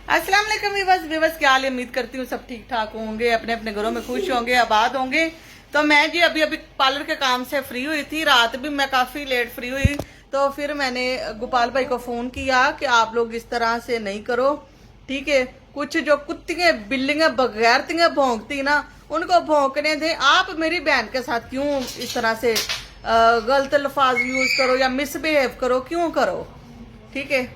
अस्सलाम वालेकुम वीवर्स, क्या हाल है? उम्मीद करती हूँ सब ठीक ठाक होंगे, अपने अपने घरों में खुश होंगे, आबाद होंगे। तो मैं जी अभी अभी पार्लर के काम से फ्री हुई थी। रात भी मैं काफ़ी लेट फ्री हुई, तो फिर मैंने गोपाल भाई को फ़ोन किया कि आप लोग इस तरह से नहीं करो, ठीक है। कुछ जो कुत्तियाँ बिल्लियाँ बगैरतियाँ भौंकती ना, उनको भौंकने दें। आप मेरी बहन के साथ क्यों इस तरह से गलत लफाज यूज़ करो या मिसबिहेव करो, क्यों करो? ठीक है,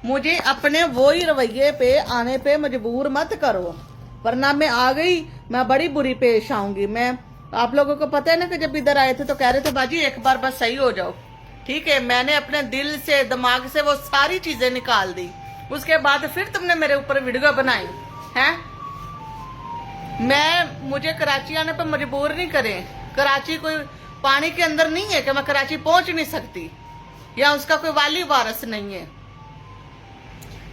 मुझे अपने वो ही रवैये पे आने पे मजबूर मत करो, वरना मैं आ गई, मैं बड़ी बुरी पेश आऊंगी। मैं, आप लोगों को पता है ना कि जब इधर आए थे तो कह रहे थे बाजी एक बार बस सही हो जाओ, ठीक है। मैंने अपने दिल से दिमाग से वो सारी चीजें निकाल दी, उसके बाद फिर तुमने मेरे ऊपर वीडियो बनाई है। मुझे कराची आने पर मजबूर नहीं करें। कराची कोई पानी के अंदर नहीं है कि मैं कराची पहुंच नहीं सकती, या उसका कोई वाली वारस नहीं है।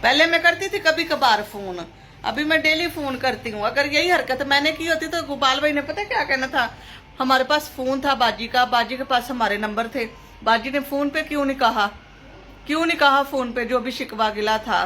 पहले मैं करती थी कभी कभार फोन, अभी मैं डेली फोन करती हूँ। अगर यही हरकत मैंने की होती तो गोपाल भाई ने पता क्या कहना था, हमारे पास फोन था बाजी का, बाजी के पास हमारे नंबर थे, बाजी ने फोन पे क्यों नहीं कहा, क्यों नहीं कहा फोन पे जो भी शिकवा गिला था।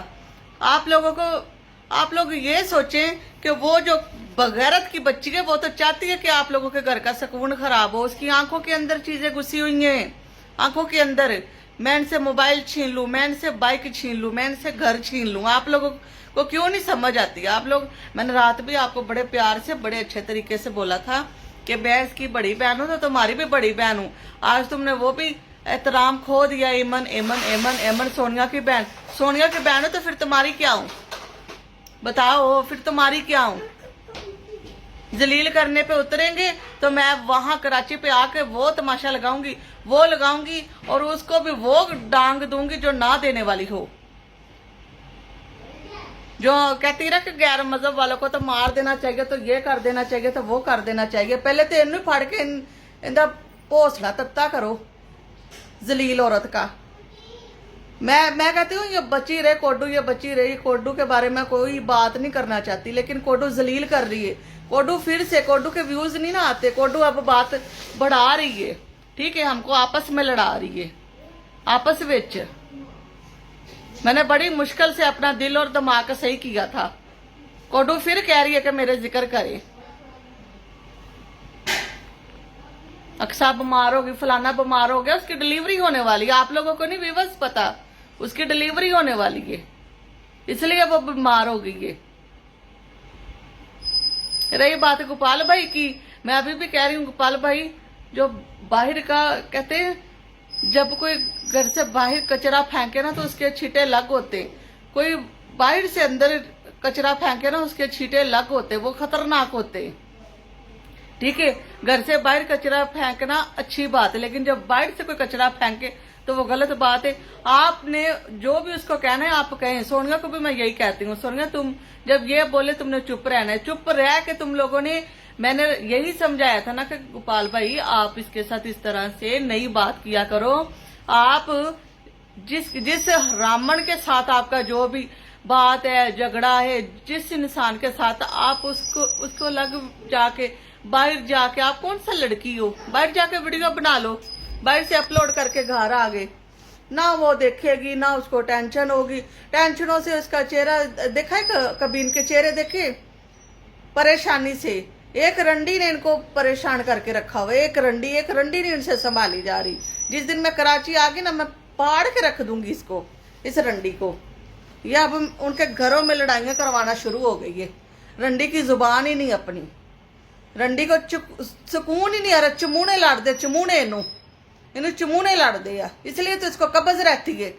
आप लोग ये सोचें कि वो जो बगैरत की बच्ची है वो तो चाहती है कि आप लोगों के घर का सुकून खराब हो। उसकी आंखों के अंदर चीजें घुसी हुई हैं, आंखों के अंदर। मैं इनसे मोबाइल छीन लूं, मैं इनसे बाइक छीन लूं, मैं इनसे घर छीन लूं। आप लोगों को क्यों नहीं समझ आती? आप लोग, मैंने रात भी आपको बड़े प्यार से बड़े अच्छे तरीके से बोला था कि मैं इसकी बड़ी बहन हूं तो तुम्हारी भी बड़ी बहन हूं। आज तुमने वो भी एहतराम खो दिया। एमन एमन एमन एमन सोनिया की बहन, सोनिया की बहन हो तो फिर तुम्हारी क्या हूं? बताओ, फिर तुम्हारी क्या हूं? जलील करने पे उतरेंगे तो मैं वहां कराची पे आके वो तमाशा लगाऊंगी, वो लगाऊंगी, और उसको भी वो डांग दूंगी जो ना देने वाली हो। जो कहती रहा कि गैर मजहब वालों को तो मार देना चाहिए, तो ये कर देना चाहिए, तो वो कर देना चाहिए। पहले तो इन फड़ के इनका पोसड़ा तत्ता करो जलील औरत का। मैं कहती हूँ ये बची रहे कोडू, ये बची रही। कोडू के बारे में कोई बात नहीं करना चाहती, लेकिन कोडू जलील कर रही है। कोडू फिर से, कोडू के व्यूज नहीं ना आते, कोडू अब बात बढ़ा रही है, ठीक है। हमको आपस में लड़ा रही है, आपस विच। मैंने बड़ी मुश्किल से अपना दिल और दिमाग सही किया था। कोडू फिर कह रही है कि मेरे जिक्र करे, अक्सा बीमार होगी, फलाना बीमार हो गया, उसकी डिलीवरी होने वाली है। आप लोगों को नहीं व्यूअर्स पता, उसकी डिलीवरी होने वाली है, इसलिए वो बीमार हो गई है। रही बात गोपाल भाई की, मैं अभी भी कह रही हूँ गोपाल भाई, जो बाहर का कहते हैं, जब कोई घर से बाहर कचरा फेंके ना तो उसके छींटे लग होते। कोई बाहर से अंदर कचरा फेंके ना उसके छींटे लग होते, वो खतरनाक होते, ठीक है। घर से बाहर कचरा फेंकना अच्छी बात है, लेकिन जब बाहर से कोई कचरा फेंके तो वो गलत बात है। आपने जो भी उसको कहना है आप कहें। सोनिया को भी मैं यही कहती हूँ, सोनिया तुम जब ये बोले तुमने चुप रहना है, चुप रह के तुम लोगों ने, मैंने यही समझाया था ना कि गोपाल भाई आप इसके साथ इस तरह से नई बात किया करो। आप जिस ब्राह्मण के साथ आपका जो भी बात है, झगड़ा है, जिस इंसान के साथ आप उसको लग जाके बाहर जाके, आप कौन सा लड़की हो, बाहर जाके वीडियो बना लो, बाहर से अपलोड करके घर आ गए ना, वो देखेगी ना, उसको टेंशन होगी। टेंशनों से उसका चेहरा देखा है कभी? इनके चेहरे देखे परेशानी से। एक रंडी ने इनको परेशान करके रखा हुआ, एक रंडी नहीं इनसे संभाली जा रही। जिस दिन मैं कराची आ गई ना, मैं पाड़ के रख दूंगी इसको, इस रंडी को। यह अब उनके घरों में लड़ाइयां करवाना शुरू हो गई है। रंडी की जुबान ही नहीं अपनी, रंडी को सुकून ही नहीं आ रहा। चमूने लड़ दे, चमूने इन्हें चमूने लड़ दे या, इसलिए तो इसको कब्ज रहती है।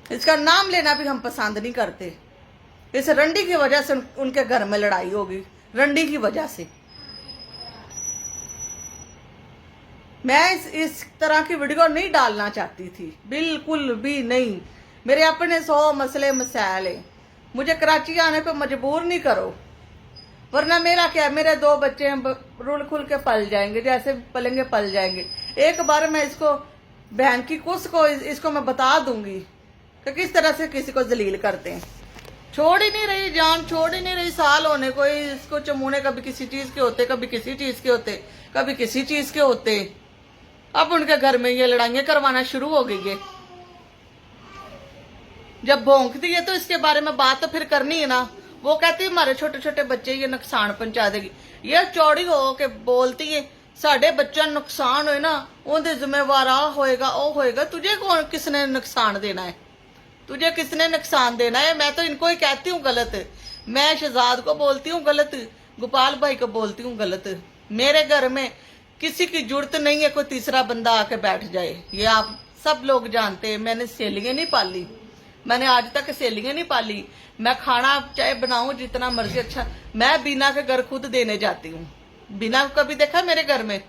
इसका नाम लेना भी हम पसंद नहीं करते। इस रंडी की वजह से उनके घर में लड़ाई होगी, रंडी की वजह से। मैं इस तरह की वीडियो नहीं डालना चाहती थी, बिल्कुल भी नहीं। मेरे अपने 100 मसले मसाइल है, मुझे कराची आने पे मजबूर नहीं करो, वरना मेरा क्या, मेरे 2 बच्चे हैं, रुल खुल के पल जाएंगे, जैसे पलेंगे पल जाएंगे। एक बार मैं इसको, बहन की कुस को, इसको मैं बता दूंगी कि किस तरह से किसी को जलील करते हैं। छोड़ ही नहीं रही जान, छोड़ ही नहीं रही। साल होने को इसको चमूने कभी किसी चीज के होते, कभी किसी चीज के होते, कभी किसी चीज के होते। अब उनके घर में ये लड़ाइयां करवाना शुरू हो गई है। जब भौंकती है तो इसके बारे में बात तो फिर करनी है ना। वो कहती है हमारे छोटे छोटे बच्चे ये नुकसान पहुंचा देगी, ये चौड़ी हो के बोलती है साडे बच्चा नुकसान होए ना उनके जिम्मेवार आ होएगा ओ होएगा। तुझे कौन किसने नुकसान देना है, तुझे किसने नुकसान देना है? मैं तो इनको ही कहती हूँ गलत, मैं शहजाद को बोलती हूँ गलत, गोपाल भाई को बोलती हूँ गलत। मेरे घर में किसी की जरूरत नहीं है कोई तीसरा बंदा आके बैठ जाए, ये आप सब लोग जानते हैं। मैंने सहेलियां नहीं पाली, मैंने आज तक सहेलियां नहीं पाली। मैं खाना चाहे बनाऊं जितना मर्जी अच्छा, मैं बीना के घर खुद देने जाती हूँ। बीना को कभी देखा मेरे घर में?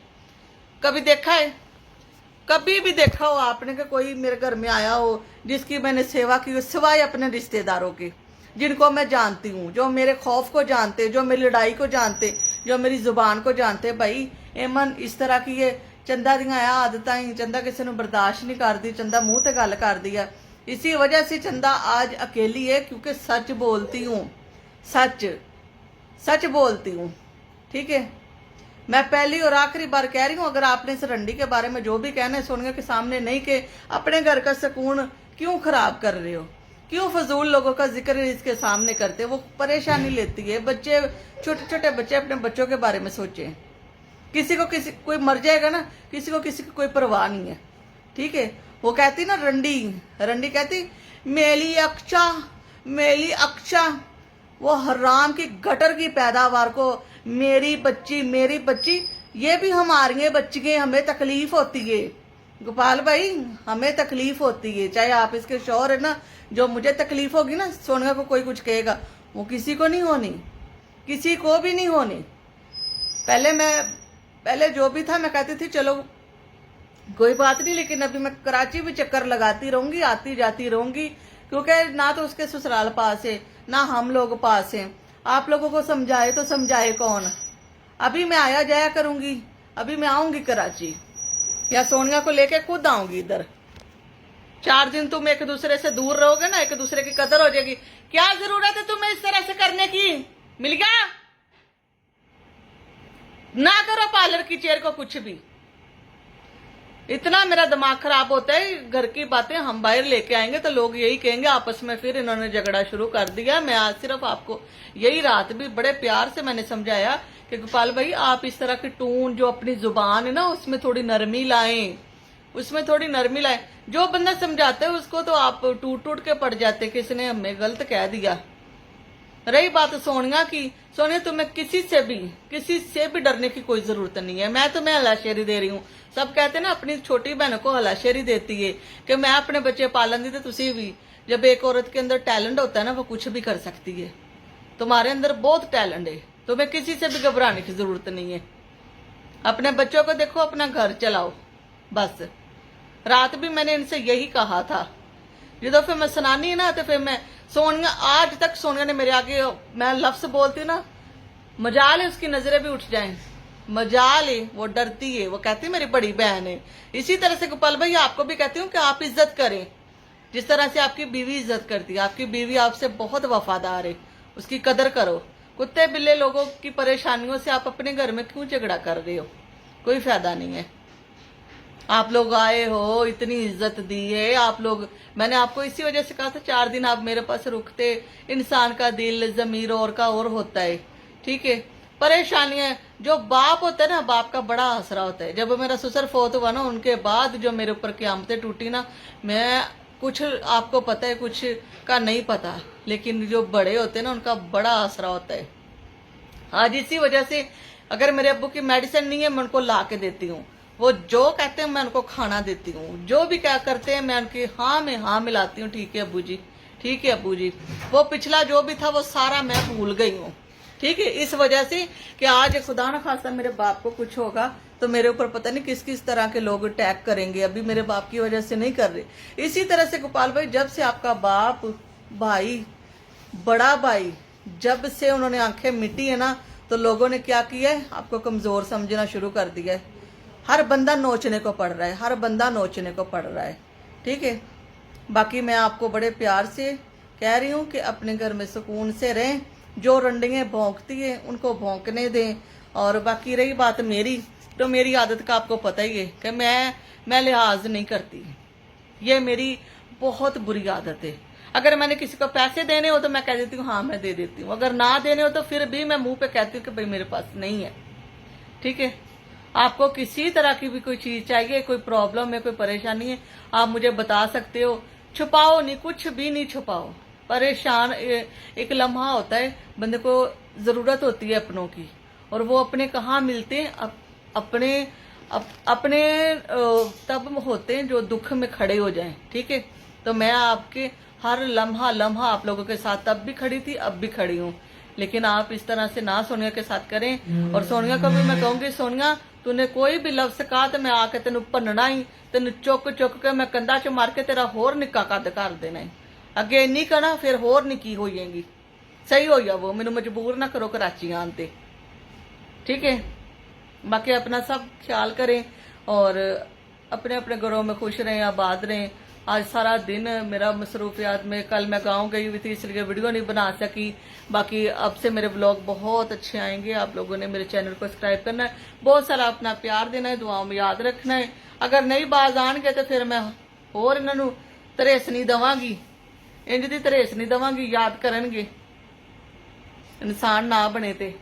कभी देखा है? कभी भी देखा हो आपने कि कोई मेरे घर में आया हो जिसकी मैंने सेवा की हो, सिवाय अपने रिश्तेदारों की जिनको मैं जानती हूँ, जो मेरे खौफ को जानते, जो मेरी लड़ाई को जानते, जो मेरी जुबान को जानते। भाई एमन इस तरह की ये चंदा दियां आदत ही, चंदा किसी को बर्दाश्त नहीं करती, चंदा मुंह ते गल कर दी है। इसी वजह से चंदा आज अकेली है क्योंकि सच बोलती हूँ, सच सच बोलती हूँ। ठीक है, मैं पहली और आखिरी बार कह रही हूँ, अगर आपने इस रंडी के बारे में जो भी कहना है सोनिया के सामने नहीं के अपने घर का सुकून क्यों खराब कर रहे हो, क्यों फजूल लोगों का जिक्र इसके सामने करते, वो परेशानी लेती है। बच्चे छोटे छोटे बच्चे अपने बच्चों के बारे में सोचे, किसी को किसी कोई मर जाएगा ना, किसी को किसी की कोई परवाह नहीं है। ठीक है, वो कहती ना रंडी, रंडी कहती मेली अक्षा, मेली अक्षा, वो हराम की गटर की पैदावार को मेरी बच्ची, ये भी हमारी बच्ची है, हमें तकलीफ होती है। गोपाल भाई हमें तकलीफ होती है, चाहे आप इसके शौहर है ना, जो मुझे तकलीफ होगी ना, सोनिया को कोई कुछ कहेगा, वो किसी को नहीं होनी, किसी को भी नहीं होनी। पहले जो भी था मैं कहती थी चलो कोई बात नहीं, लेकिन अभी मैं कराची भी चक्कर लगाती रहूंगी, आती जाती रहूंगी, क्योंकि ना तो उसके ससुराल पास है ना हम लोग पास हैं। आप लोगों को समझाए तो समझाए कौन? अभी मैं आया जाया करूंगी, अभी मैं आऊंगी कराची, या सोनिया को लेके खुद आऊंगी इधर। 4 दिन तुम एक दूसरे से दूर रहोगे ना, एक दूसरे की कदर हो जाएगी। क्या जरूरत है तुम्हें इस तरह से करने की? मिल गया ना, करो पार्लर की चेयर को कुछ भी। इतना मेरा दिमाग खराब होता है, घर की बातें हम बाहर लेके आएंगे तो लोग यही कहेंगे आपस में फिर इन्होंने झगड़ा शुरू कर दिया। मैं आज सिर्फ आपको यही रात भी बड़े प्यार से मैंने समझाया कि गोपाल भाई आप इस तरह की टून जो अपनी जुबान है ना उसमें थोड़ी नरमी लाएं, उसमें थोड़ी नरमी लाएं। जो बंदा समझाता है उसको तो आप टूट टूट के पड़ जाते कि इसने हमें गलत कह दिया। रही बात सोनिया की, सोनिया तुम्हें किसी से भी डरने की कोई जरूरत नहीं है। मैं तुम्हें हलाशेरी दे रही हूँ। सब कहते ना अपनी छोटी बहनों को हलाशेरी देती है कि मैं अपने बच्चे पालन दी, तो तुसी भी। जब एक औरत के अंदर टैलेंट होता है ना वो कुछ भी कर सकती है। तुम्हारे अंदर बहुत टैलेंट है, तुम्हें किसी से भी घबराने की जरूरत नहीं है। अपने बच्चों को देखो, अपना घर चलाओ बस। रात भी मैंने इनसे यही कहा था, जो फिर मैं सुनानी है ना तो फिर मैं सोनिया, आज तक सोनिया ने मेरे आगे मैं लफ्ज बोलती ना, मजाल है उसकी नजरें भी उठ जाएं, मजाल है, वो डरती है, वो कहती है मेरी बड़ी बहन है। इसी तरह से गोपाल भाई आपको भी कहती हूँ कि आप इज्जत करें, जिस तरह से आपकी बीवी इज्जत करती है। आपकी बीवी आपसे बहुत वफादार है, उसकी कदर करो। कुत्ते बिल्ले लोगों की परेशानियों से आप अपने घर में क्यों झगड़ा कर रहे हो? कोई फायदा नहीं है। आप लोग आए हो, इतनी इज्जत दी है आप लोग, मैंने आपको इसी वजह से कहा था 4 दिन आप मेरे पास रुकते। इंसान का दिल जमीर और का और होता है। ठीक है, परेशानियां जो बाप होता है ना, बाप का बड़ा आसरा होता है। जब मेरा ससुर फोत हुआ ना, उनके बाद जो मेरे ऊपर क़यामतें टूटी ना, मैं कुछ आपको पता है कुछ का नहीं पता, लेकिन जो बड़े होते हैं ना उनका बड़ा आसरा होता है। आज इसी वजह से अगर मेरे अब्बू की मेडिसिन नहीं है मैं उनको ला के देती हूँ, वो जो कहते हैं मैं उनको खाना देती हूँ, जो भी क्या करते हैं मैं उनकी हाँ में हाँ मिलाती हूँ। ठीक है अब्बू जी, ठीक है अब्बू जी। वो पिछला जो भी था वो सारा मैं भूल गई हूँ। ठीक है, इस वजह से कि आज खुदा न खासा मेरे बाप को कुछ होगा तो मेरे ऊपर पता नहीं किस किस तरह के लोग अटैक करेंगे। अभी मेरे बाप की वजह से नहीं कर रहे। इसी तरह से गोपाल भाई, जब से आपका बाप भाई, बड़ा भाई, जब से उन्होंने आंखें मिटी है ना, तो लोगों ने क्या किया है, आपको कमजोर समझना शुरू कर दिया है। हर बंदा नोचने को पड़ रहा है, हर बंदा नोचने को पड़ रहा है। ठीक है, बाकी मैं आपको बड़े प्यार से कह रही हूँ कि अपने घर में सुकून से रहें। जो रंडियाँ भौंकती है उनको भौंकने दें। और बाकी रही बात मेरी, तो मेरी आदत का आपको पता ही है कि मैं लिहाज नहीं करती। ये मेरी बहुत बुरी आदत है। अगर मैंने किसी को पैसे देने हो तो मैं कह देती हूँ हाँ मैं दे देती हूँ, अगर ना देने हो तो फिर भी मैं मुंह पे कहती हूँ कि भाई मेरे पास नहीं है। ठीक है, आपको किसी तरह की भी कोई चीज चाहिए, कोई प्रॉब्लम है, कोई परेशानी है, आप मुझे बता सकते हो। छुपाओ नहीं, कुछ भी नहीं छुपाओ। परेशान एक लम्हा होता है, बंदे को जरूरत होती है अपनों की, और वो अपने कहाँ मिलते हैं, अपने अपने तब होते हैं जो दुख में खड़े हो जाएं। ठीक है, तो मैं आपके हर लम्हा लम्हा आप लोगों के साथ तब भी खड़ी थी, अब भी खड़ी हूँ, लेकिन आप इस तरह से ना सोनिया के साथ करें। और सोनिया को भी मैं कहूंगी, सोनिया तूने कोई भी लफ्ज कहा तो मैं आके तेन भनना ही, तेन चुक चुक के मैं कंधा च मार के तेरा होर निक्का कद कर देना है। अगे नहीं करना, फिर होर निक्की हो जाएगी। सही हो गया, वो मैनू मजबूर ना करो कराची आते। ठीक है, बाकी अपना सब ख्याल करें और अपने अपने घरों में खुश रहें, आबाद रहें। आज सारा दिन मेरा मसरूफियात में, कल मैं गाँव गई हुई थी इसलिए वीडियो नहीं बना सकी। बाकी अब से मेरे ब्लॉग बहुत अच्छे आएंगे। आप लोगों ने मेरे चैनल को सब्सक्राइब करना है, बहुत सारा अपना प्यार देना है, दुआओं में याद रखना है। अगर नहीं बाज आएंगे तो फिर मैं होर इन्हों तरेस नहीं देवांगी, इंज दी तरेस नहीं देवांगी, याद करनगे इंसान ना बने ते।